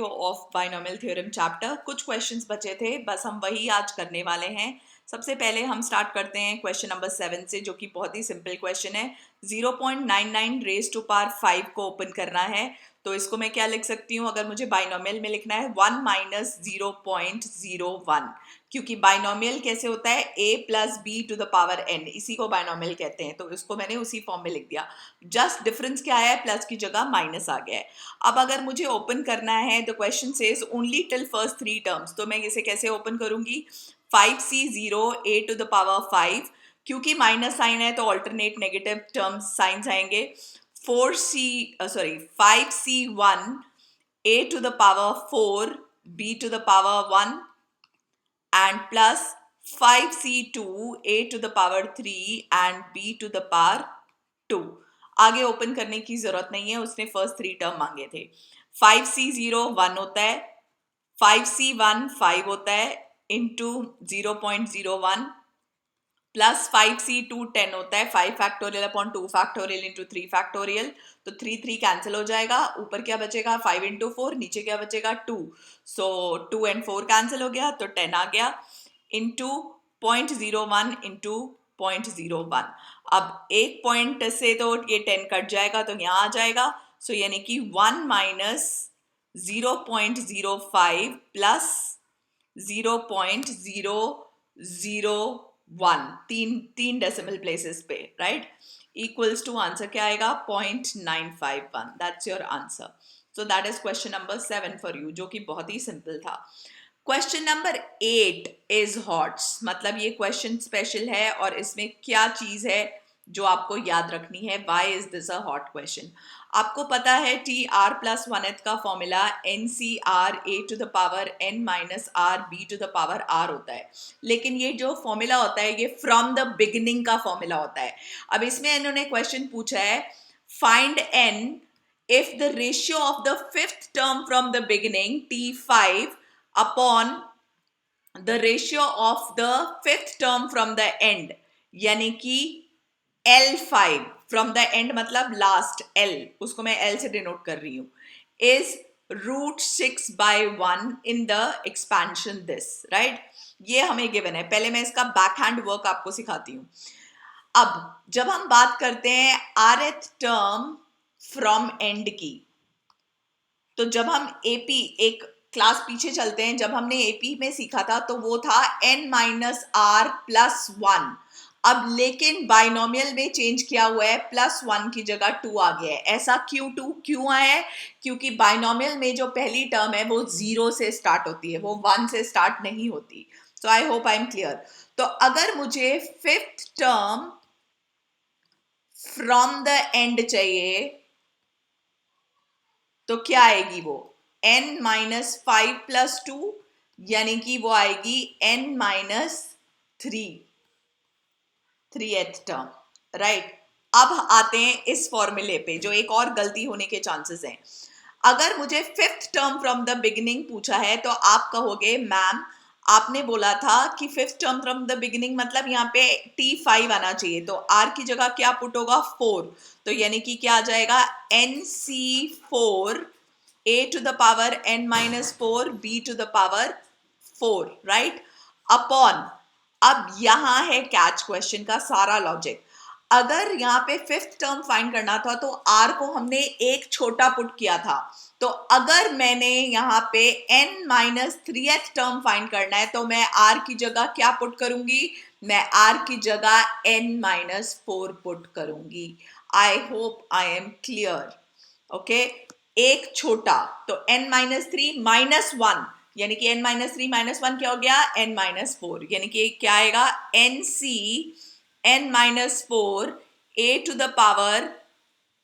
Of binomial theorem chapter. कुछ questions बचे थे, बस हम वही आज करने वाले हैं। सबसे पहले हम स्टार्ट करते हैं क्वेश्चन नंबर 7 से, जो कि बहुत ही सिंपल क्वेश्चन है। 0.99 रेज टू पावर 5 को ओपन करना है, तो इसको मैं क्या लिख सकती हूँ? अगर मुझे बाइनोमियल में लिखना है 1 माइनस 0.01, क्योंकि बाइनोमियल कैसे होता है? a plus B to the power n, इसी को बाइनोमियल कहते हैं। तो इसको मैंने उसी फॉर्म में लिख दिया। जस्ट डिफरेंस क्या है? प्लस की जगह माइनस आ गया है। अब अगर मुझे ओपन करना है, the question says only till first 3 terms, तो मैं इसे कैसे ओपन करूंगी? 5c0 a to the power 5, क्योंकि माइनस साइन है तो ऑल्टरनेट नेगेटिव टर्म्स साइंस आएंगे। 5c1 a to the power 4 b to the power 1 and plus 5c2 a to the power 3 and b to the power 2। आगे open करने की जरूरत नहीं है, उसने फर्स्ट 3 टर्म मांगे थे। 5c0 1 होता है, 5c1 5 होता है इंटू 0.01 प्लस 5c2 10 होता है, 5 factorial upon 2 factorial into 3 factorial. तो 3 कैंसिल हो जाएगा, ऊपर क्या बचेगा? 5 इंटू 4, नीचे क्या बचेगा? 2। सो 2 एंड 4 कैंसिल हो गया, तो 10 आ गया इंटू 0.01 इंटू 0.01। अब एक पॉइंट से तो ये 10 कट जाएगा, तो यहाँ आ जाएगा। सो यानी कि 1 माइनस 0.05 प्लस 0.001, तीन डेसिमल प्लेसेस पे, राइट? इक्वल्स टू आंसर क्या आएगा? 0.951। That's your answer. So that is question number 7 for you, जो कि बहुत ही सिंपल था। क्वेश्चन नंबर 8 इज हॉट्स, मतलब ये क्वेश्चन स्पेशल है और इसमें क्या चीज है जो आपको याद रखनी है? Why is this a hot question? आपको पता है टी आर प्लस 1th का formula N C R A to the power N minus R B to the power R होता है, लेकिन ये जो फॉर्मूला होता है ये फ्रॉम द बिगिनिंग का फॉर्मूला होता है। अब इसमें इन्होंने क्वेश्चन पूछा है, find N if the ratio of the fifth term from the beginning T5 upon the ratio of the fifth term from the end, यानी कि L5 from the end मतलब लास्ट L, उसको मैं L से denote कर रही हूं, is √6/1 in the expansion this, right? ये हमें गिवन है। पहले मैं इसका बैक हैंड वर्क आपको सिखाती हूँ। अब जब हम बात करते हैं rth टर्म फ्रॉम एंड की, तो जब हम एपी एक क्लास पीछे चलते हैं, जब हमने एपी में सीखा था तो वो था n माइनस आर प्लस 1। अब लेकिन बाइनोमियल में चेंज किया हुआ है, प्लस 1 की जगह 2 आ गया है। ऐसा क्यों आया है? क्योंकि बाइनोमियल में जो पहली टर्म है वो 0 से स्टार्ट होती है, वो 1 से स्टार्ट नहीं होती। So I hope I am clear. तो अगर मुझे fifth term from the end चाहिए तो क्या आएगी? वो n माइनस 5 प्लस 2, यानी कि वो आएगी n minus 3th term, right? अब आते हैं इस फॉर्मूले पे, जो एक और गलती होने के चांसेस हैं। अगर मुझे fifth term from the beginning पूछा है तो आप कहोगे मैम आपने बोला था कि fifth term from the beginning मतलब यहाँ पे T5 आना चाहिए, तो R की जगह क्या पुट होगा? 4। तो यानी कि क्या आ जाएगा? NC4 a to the power n minus 4 b to the power 4, right? Upon, अब यहां है कैच क्वेश्चन का सारा लॉजिक। अगर यहाँ पे फिफ्थ टर्म फाइंड करना था तो r को हमने एक छोटा पुट किया था, तो अगर मैंने यहाँ पे n minus 3th term find करना है तो मैं r की जगह क्या पुट करूंगी? मैं r की जगह n माइनस 4 पुट करूंगी। आई hope I am clear, okay? एक छोटा, तो n माइनस 3 माइनस 1, यानी कि n माइनस 3 माइनस 1 क्या हो गया? n माइनस 4, यानी कि क्या आएगा? nc n minus 4 a to the power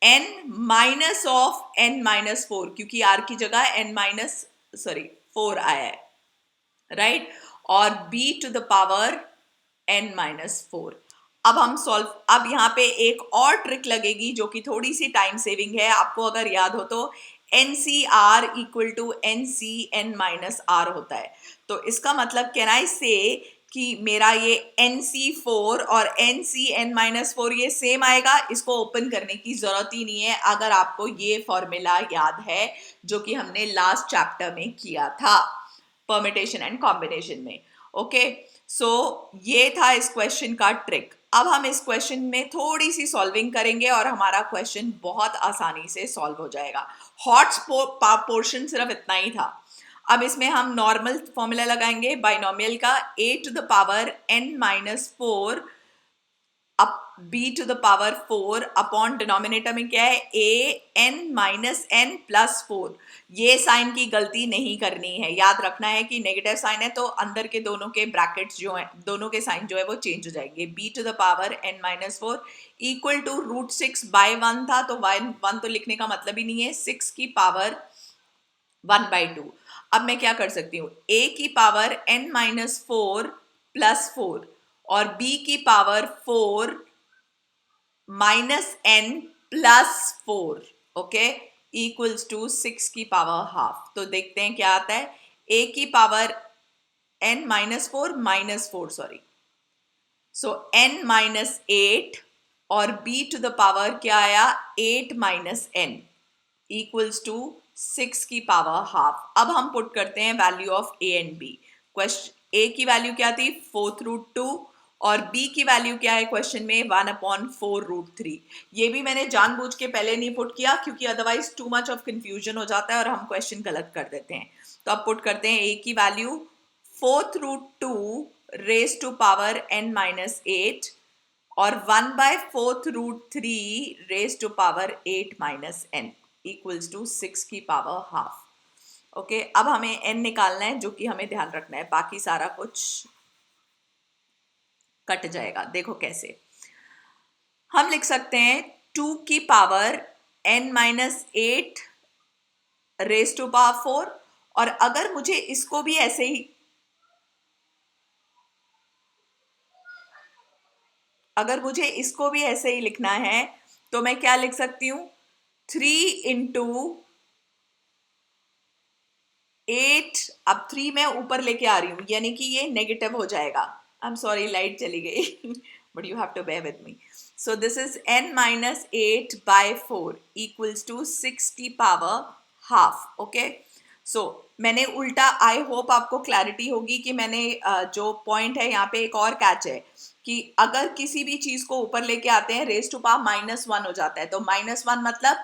n minus of n minus 4, क्योंकि r की जगह n माइनस 4 आया है, राइट? और b to the power n minus 4। अब हम सॉल्व, अब यहाँ पे एक और ट्रिक लगेगी जो कि थोड़ी सी टाइम सेविंग है। आपको अगर याद हो तो NCR equal to NC n minus R होता है। तो इसका मतलब कैन आई से कि मेरा ये NC4 और NCN-4 ये सेम आएगा, इसको ओपन करने की जरूरत ही नहीं है अगर आपको ये फॉर्मूला याद है जो कि हमने लास्ट चैप्टर में किया था परमिटेशन एंड कॉम्बिनेशन में। ओके, सो ये था इस क्वेश्चन का ट्रिक। अब हम इस क्वेश्चन में थोड़ी सी सॉल्विंग करेंगे और हमारा क्वेश्चन बहुत आसानी से सॉल्व हो जाएगा। हॉट पोर्शन सिर्फ इतना ही था। अब इसमें हम नॉर्मल फॉर्मूला लगाएंगे बाइनोमियल का, a to the power n-4 अब b to the power 4 upon denominator में क्या है an-n+n+4। ये साइन की गलती नहीं करनी है, याद रखना है कि नेगेटिव साइन है तो अंदर के दोनों के ब्रैकेट्स जो है, दोनों के साइन जो है वो चेंज हो जाएंगे। b to the power n-4 equal to √6/1 था, तो 1 तो लिखने का मतलब ही नहीं है, 6 की पावर 1/2। अब मैं क्या कर सकती हूँ, a की पावर n-4 + 4 और b की power 4 -n + 4 okay equals to 6 की पावर हाफ। तो देखते हैं क्या आता है, a की पावर n-4 -4 सॉरी, सो n-8 और b टू द पावर क्या आया 8 - n इक्वल्स टू 6 की पावर हाफ। अब हम पुट करते हैं value of a and b। Question a की वैल्यू क्या थी 4/2 और b की वैल्यू क्या है क्वेश्चन में 1/4√3। ये भी मैंने जानबूझ के पहले नहीं पुट किया क्योंकि otherwise too much of confusion हो जाता है और हम क्वेश्चन गलत कर देते हैं। तो अब पुट करते हैं a की value 4/2 raise to power n-8 और 1/4√3 raise to power 8 - n equals to 6 की पावर हाफ। ओके, अब हमें n निकालना है जो कि हमें ध्यान रखना है, बाकी सारा कुछ कट जाएगा। देखो कैसे हम लिख सकते हैं 2 की power n-8 raise to power 4 और अगर मुझे इसको भी ऐसे ही लिखना है तो मैं क्या लिख सकती हूं 3 × 8। अब 3 मैं ऊपर लेके आ रही हूं यानी कि ये नेगेटिव हो जाएगा। आई एम सॉरी लाइट चली गई but you have to bear with me. So this is n-8/4 equals to 6 की पावर हाफ। ओके, सो मैंने उल्टा, आई होप आपको क्लैरिटी होगी कि मैंने जो पॉइंट है यहाँ पे एक और कैच है कि अगर किसी भी चीज को ऊपर लेके आते हैं रेज टू पावर -1 हो जाता है, तो -1 मतलब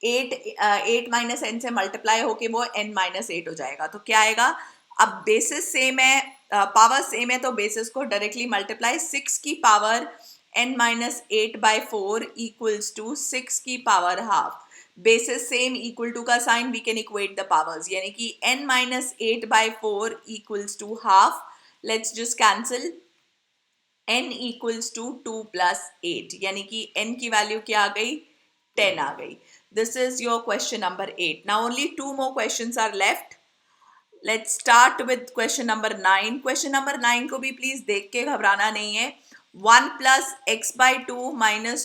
8 -n से मल्टीप्लाई होके वो n-8 हो जाएगा। तो क्या आएगा, अब बेसिस सेम है, पावर सेम है तो बेसिस को डायरेक्टली मल्टीप्लाई, 6 की पावर n-8/4 इक्वल्स टू 6 की power half. Basis same, equal to का sign, we can equate the powers, यानी कि n-8/4 equals to half. Let's just cancel, n equals to 2 + 8 यानी कि n की वैल्यू क्या आ गई 10 आ गई। This is your question number 8. Now only 2 more questions are left. Let's start with question number 9. Question number 9 को भी प्लीज देख के घबराना नहीं है। 1 + x/2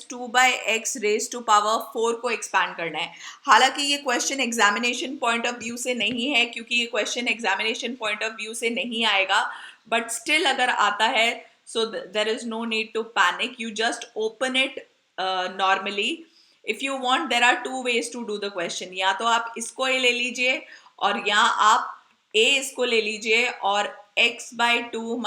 - 2/x raise to power 4 को एक्सपैंड करना है। हालांकि ये question examination point of view से नहीं है क्योंकि ये question examination point of view से नहीं आएगा, बट स्टिल अगर आता है so there is no need to panic. You just open it normally. If you want, there are 2 ways to do the question. या तो आप इसको ले लीजिए और या आप a इसको ले लीजिए और x/2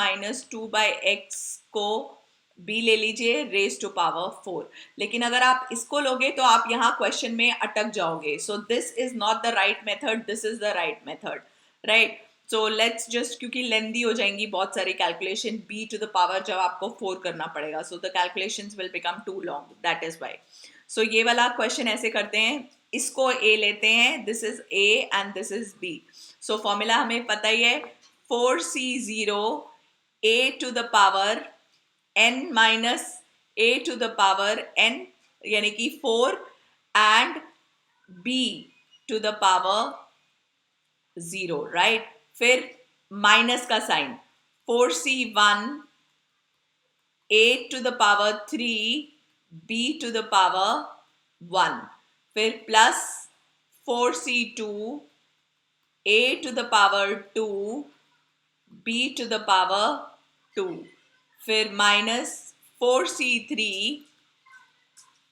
- 2/x को b ले लीजिए रेज टू पावर 4। लेकिन अगर आप इसको लोगे तो आप यहाँ क्वेश्चन में अटक जाओगे। So this is not the right method, this is the right method, right. So let's just, क्योंकि लेंदी हो जाएंगी बहुत सारी calculation, b to the power जब आपको 4 करना पड़ेगा, so the calculations will become too long, that is why. So ये वाला क्वेश्चन ऐसे करते हैं, इसको a लेते हैं, this is a and this is b। So formula हमें पता ही है, 4c0 a to the power n - a to the power n यानी कि 4 and b to the power 0, right. फिर माइनस का sign, 4c1 a to the power 3 b to the power 1, फिर plus 4c2 a to the power 2 b to the power 2, फिर minus 4c3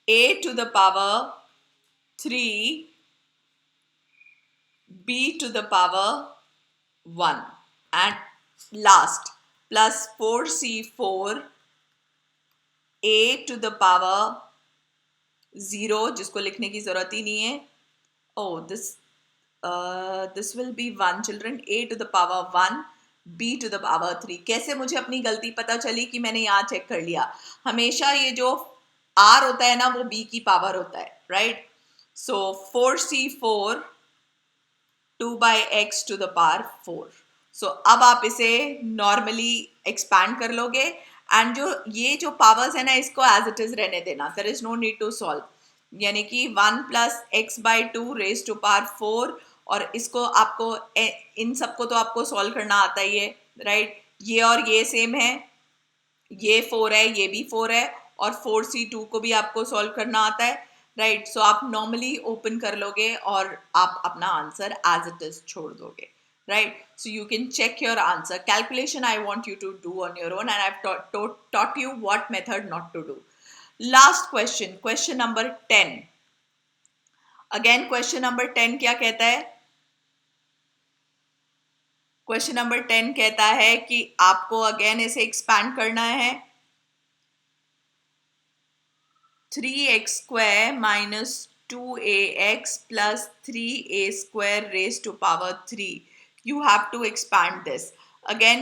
a to the power 3 b to the power 1 and last plus 4c4 a to the power 0 जिसको लिखने की जरूरत ही नहीं है. Oh, this will be 1 children. A to the power 1 b to the power 3. कैसे मुझे अपनी गलती पता चली कि मैंने यहाँ चेक कर लिया. हमेशा ये जो r होता है ना वो b की पावर होता है, right. So 4c4 2 by x to the power 4. सो अब आप इसे नॉर्मली एक्सपैंड कर लोगे एंड जो ये जो पावर्स है ना इसको एज इट इज रहने देना. There is no need to solve. यानी कि 1 plus X by 2 raise to power 4 और इसको आपको इन सबको तो आपको सॉल्व करना आता ही है, राइट. ये और ये सेम है, ये 4 है, ये भी 4 है और 4c2 को भी आपको सॉल्व करना आता है, राइट. सो आप नॉर्मली ओपन कर लोगे और आप अपना आंसर एज इट इज छोड़ दोगे, right. So you can check your answer. Calculation I want you to do on your own and I've taught you what method not to do. Last question, question number 10. Again question number 10 क्या कहता है? Question number 10 कहता है कि आपको again इसे expand करना है. 3x square minus 2ax plus 3a square raised to power 3. You have to expand this. Again,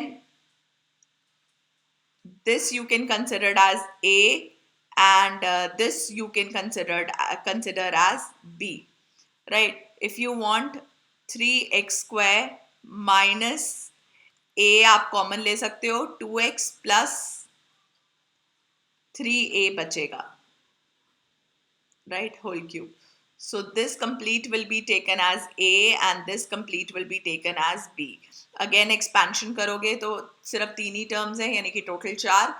this you can consider as A and this you can consider as B, right. If you want 3x square minus A आप common ले सकते हो, 2x plus 3a बचेगा, right, whole cube. So this complete will be taken as A and this complete will be taken as B. Again expansion करोगे तो सिर्फ 3 ही terms हैं यानी कि total 4.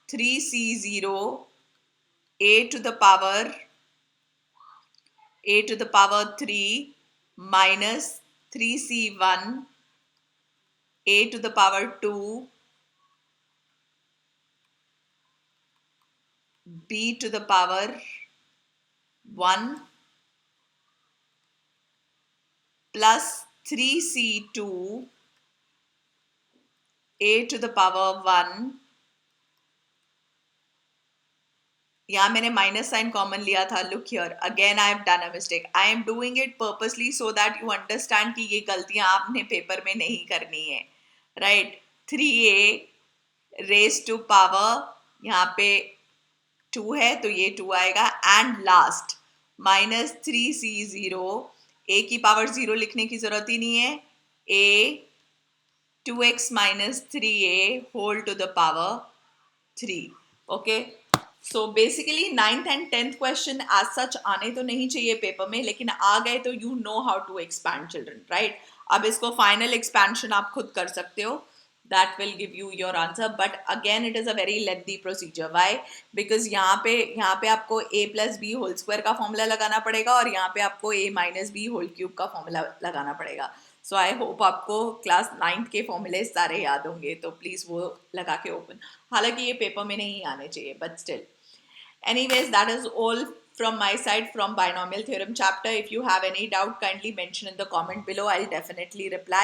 3c0 a to the power 3 minus 3c1 a to the power 2 b to the power 1 plus 3c2 a to the power 1. यहाँ मैंने minus sign common लिया था. Look here, again I have done a mistake. I am doing it purposely so that you understand कि ये गलतियां आपने paper में नहीं करनी है, right. 3a raise to power यहाँ पे 2 है तो ये 2 आएगा and last minus 3c0 a की पावर 0 लिखने की जरूरत ही नहीं है. a 2x minus 3a whole to the power 3. Okay. So basically 9th and 10th question as such आने तो नहीं चाहिए पेपर में, लेकिन आ गए तो you know how to expand children, right. अब इसको final expansion आप खुद कर सकते हो. That will give you your answer, but again it is a very lengthy procedure. Why? Because यहाँ पे आपको a plus b whole square का फॉर्मूला लगाना पड़ेगा और यहाँ पे आपको a minus b whole cube का फॉर्मूला लगाना पड़ेगा. सो आई होप आपको क्लास 9th के फॉर्मूले सारे याद होंगे, तो प्लीज़ वो लगा के ओपन. हालांकि ये पेपर में नहीं आने चाहिए, but still. Anyways, that is all from my side from binomial theorem chapter. If you have any doubt, kindly mention in the comment below. I'll definitely reply.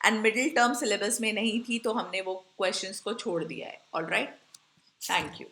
And middle term syllabus में नहीं थी तो हमने वो questions को छोड़ दिया है. All right. Thank you.